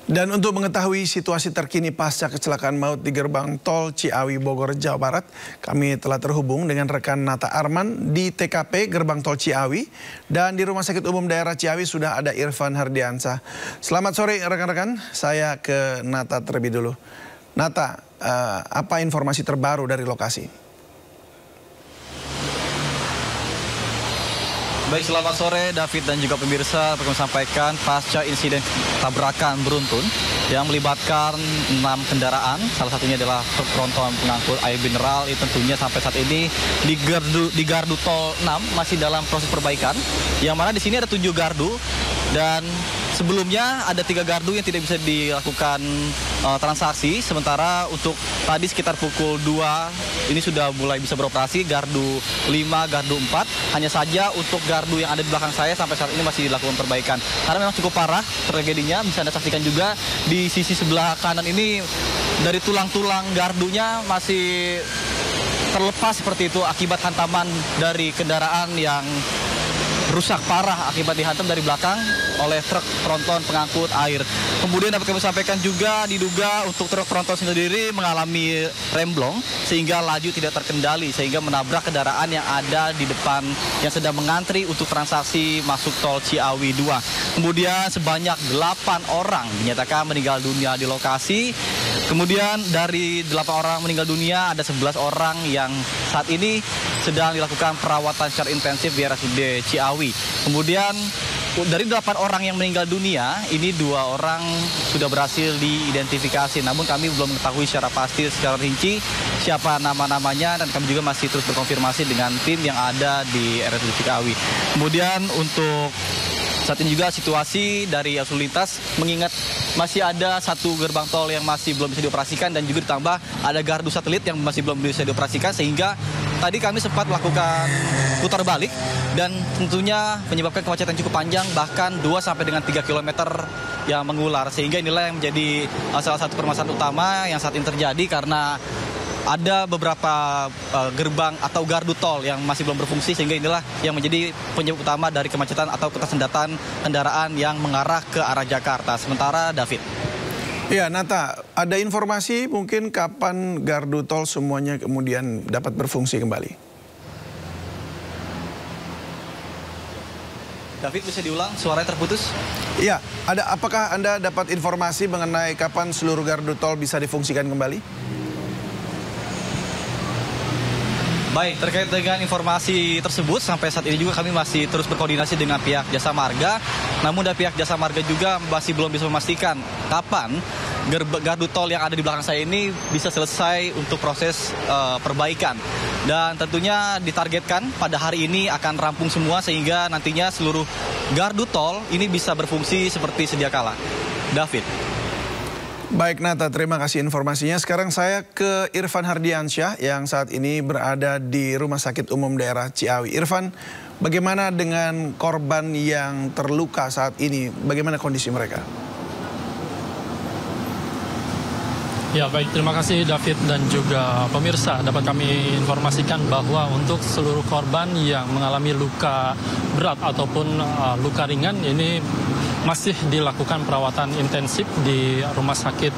Dan untuk mengetahui situasi terkini pasca kecelakaan maut di gerbang tol Ciawi Bogor, Jawa Barat, kami telah terhubung dengan rekan Nata Arman di TKP gerbang tol Ciawi, dan di Rumah Sakit Umum Daerah Ciawi sudah ada Irfan Hardiansah. Selamat sore rekan-rekan, saya ke Nata terlebih dulu. Nata, apa informasi terbaru dari lokasi? Baik, selamat sore David dan juga pemirsa. Kami sampaikan pasca insiden tabrakan beruntun yang melibatkan 6 kendaraan. Salah satunya adalah truk tronton pengangkut air mineral. Itu tentunya sampai saat ini di gardu tol 6 masih dalam proses perbaikan. Yang mana di sini ada 7 gardu dan sebelumnya ada 3 gardu yang tidak bisa dilakukan transaksi. Sementara untuk tadi sekitar pukul 2 ini sudah mulai bisa beroperasi gardu 5, gardu 4. Hanya saja untuk gardu yang ada di belakang saya sampai saat ini masih dilakukan perbaikan. Karena memang cukup parah tragedinya. Bisa Anda saksikan juga di sisi sebelah kanan ini dari tulang-tulang gardunya masih terlepas seperti itu akibat hantaman dari kendaraan yang rusak parah akibat dihantam dari belakang oleh truk tronton pengangkut air. Kemudian dapat kami sampaikan juga diduga untuk truk tronton sendiri mengalami remblong sehingga laju tidak terkendali sehingga menabrak kendaraan yang ada di depan yang sedang mengantri untuk transaksi masuk tol Ciawi 2. Kemudian sebanyak 8 orang dinyatakan meninggal dunia di lokasi. Kemudian dari 8 orang meninggal dunia ada 11 orang yang saat ini sedang dilakukan perawatan secara intensif di RSUD Ciawi. Kemudian dari 8 orang yang meninggal dunia, ini 2 orang sudah berhasil diidentifikasi. Namun kami belum mengetahui secara pasti, secara rinci siapa nama-namanya, dan kami juga masih terus berkonfirmasi dengan tim yang ada di RSUD Ciawi. Kemudian untuk saat ini juga situasi dari arus lintas mengingat masih ada 1 gerbang tol yang masih belum bisa dioperasikan dan juga ditambah ada gardu satelit yang masih belum bisa dioperasikan sehingga tadi kami sempat melakukan putar balik dan tentunya menyebabkan kemacetan cukup panjang bahkan 2 sampai dengan 3 km yang mengular sehingga inilah yang menjadi salah satu permasalahan utama yang saat ini terjadi karena ada beberapa gerbang atau gardu tol yang masih belum berfungsi sehingga inilah yang menjadi penyebab utama dari kemacetan atau ketersendatan kendaraan yang mengarah ke arah Jakarta. Sementara David. Ya, Nata, ada informasi mungkin kapan gardu tol semuanya kemudian dapat berfungsi kembali? David, bisa diulang, suaranya terputus? Iya, apakah Anda dapat informasi mengenai kapan seluruh gardu tol bisa difungsikan kembali? Baik, terkait dengan informasi tersebut, sampai saat ini juga kami masih terus berkoordinasi dengan pihak Jasa Marga. Namun dari pihak Jasa Marga juga masih belum bisa memastikan kapan gardu tol yang ada di belakang saya ini bisa selesai untuk proses perbaikan. Dan tentunya ditargetkan pada hari ini akan rampung semua sehingga nantinya seluruh gardu tol ini bisa berfungsi seperti sedia kala. David. Baik Nata, terima kasih informasinya. Sekarang saya ke Irfan Hardiansyah yang saat ini berada di Rumah Sakit Umum Daerah Ciawi. Irfan, bagaimana dengan korban yang terluka saat ini? Bagaimana kondisi mereka? Ya baik, terima kasih David dan juga pemirsa. Dapat kami informasikan bahwa untuk seluruh korban yang mengalami luka berat ataupun luka ringan ini masih dilakukan perawatan intensif di Rumah Sakit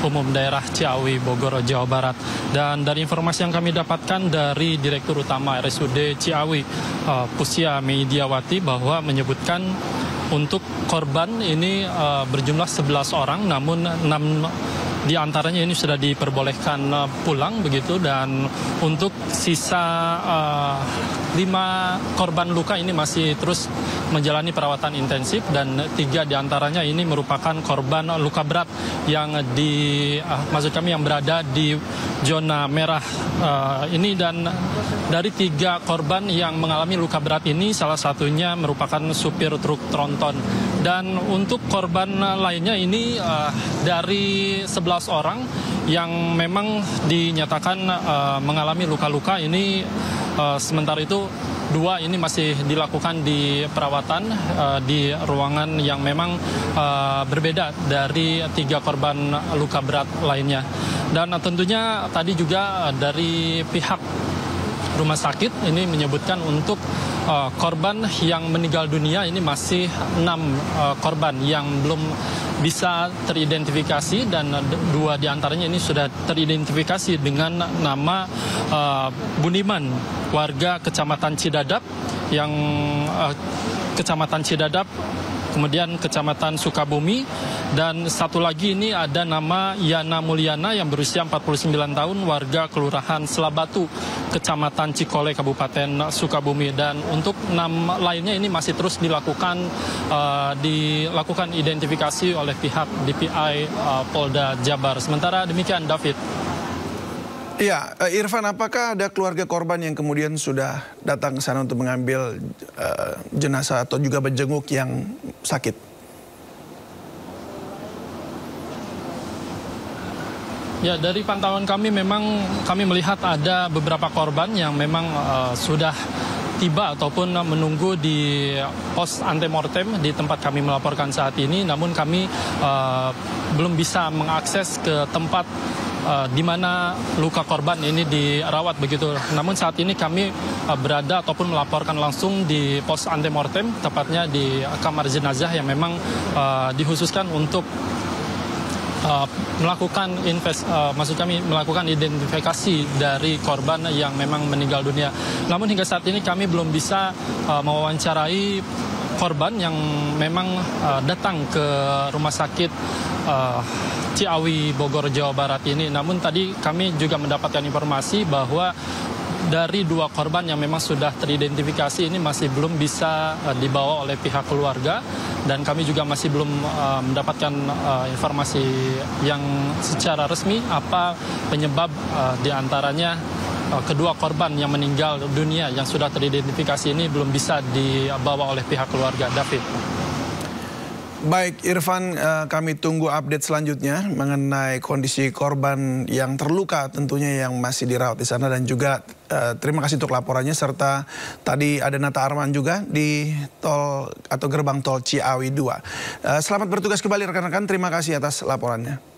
Umum Daerah Ciawi Bogor, Jawa Barat. Dan dari informasi yang kami dapatkan dari Direktur Utama RSUD Ciawi, Pusya Meidiawati, bahwa menyebutkan untuk korban ini berjumlah 11 orang, namun 6 di antaranya ini sudah diperbolehkan pulang begitu, dan untuk sisa 5 korban luka ini masih terus menjalani perawatan intensif dan 3 di antaranya ini merupakan korban luka berat yang maksud kami yang berada di zona merah ini. Dan dari 3 korban yang mengalami luka berat ini salah satunya merupakan supir truk tronton. Dan untuk korban lainnya ini dari 11 orang yang memang dinyatakan mengalami luka-luka ini, sementara itu 2 ini masih dilakukan di perawatan di ruangan yang memang berbeda dari 3 korban luka berat lainnya. Dan tentunya tadi juga dari pihak rumah sakit ini menyebutkan untuk korban yang meninggal dunia ini masih 6 korban yang belum bisa teridentifikasi, dan 2 diantaranya ini sudah teridentifikasi dengan nama Buniman, warga Kecamatan Cidadap, Kecamatan Cidadap, kemudian Kecamatan Sukabumi, dan satu lagi ini ada nama Yana Mulyana yang berusia 49 tahun, warga Kelurahan Selabatu, Kecamatan Cikole, Kabupaten Sukabumi. Dan untuk 6 lainnya ini masih terus dilakukan identifikasi oleh pihak DPI Polda Jabar. Sementara demikian, David. Iya, Irfan, apakah ada keluarga korban yang kemudian sudah datang ke sana untuk mengambil jenazah atau juga menjenguk yang sakit? Ya, dari pantauan kami memang kami melihat ada beberapa korban yang memang sudah tiba ataupun menunggu di pos antemortem di tempat kami melaporkan saat ini. Namun kami belum bisa mengakses ke tempat di mana luka korban ini dirawat begitu. Namun saat ini kami berada ataupun melaporkan langsung di pos antemortem, tepatnya di kamar jenazah yang memang dikhususkan untuk melakukan identifikasi dari korban yang memang meninggal dunia. Namun hingga saat ini kami belum bisa mewawancarai korban yang memang datang ke rumah sakit Ciawi, Bogor, Jawa Barat ini. Namun tadi kami juga mendapatkan informasi bahwa dari 2 korban yang memang sudah teridentifikasi ini masih belum bisa dibawa oleh pihak keluarga, dan kami juga masih belum mendapatkan informasi yang secara resmi apa penyebab diantaranya kedua korban yang meninggal dunia yang sudah teridentifikasi ini belum bisa dibawa oleh pihak keluarga. David. Baik, Irfan, kami tunggu update selanjutnya mengenai kondisi korban yang terluka tentunya yang masih dirawat di sana, dan juga terima kasih untuk laporannya, serta tadi ada Nata Arman juga di tol atau gerbang tol Ciawi 2. Selamat bertugas kembali rekan-rekan, terima kasih atas laporannya.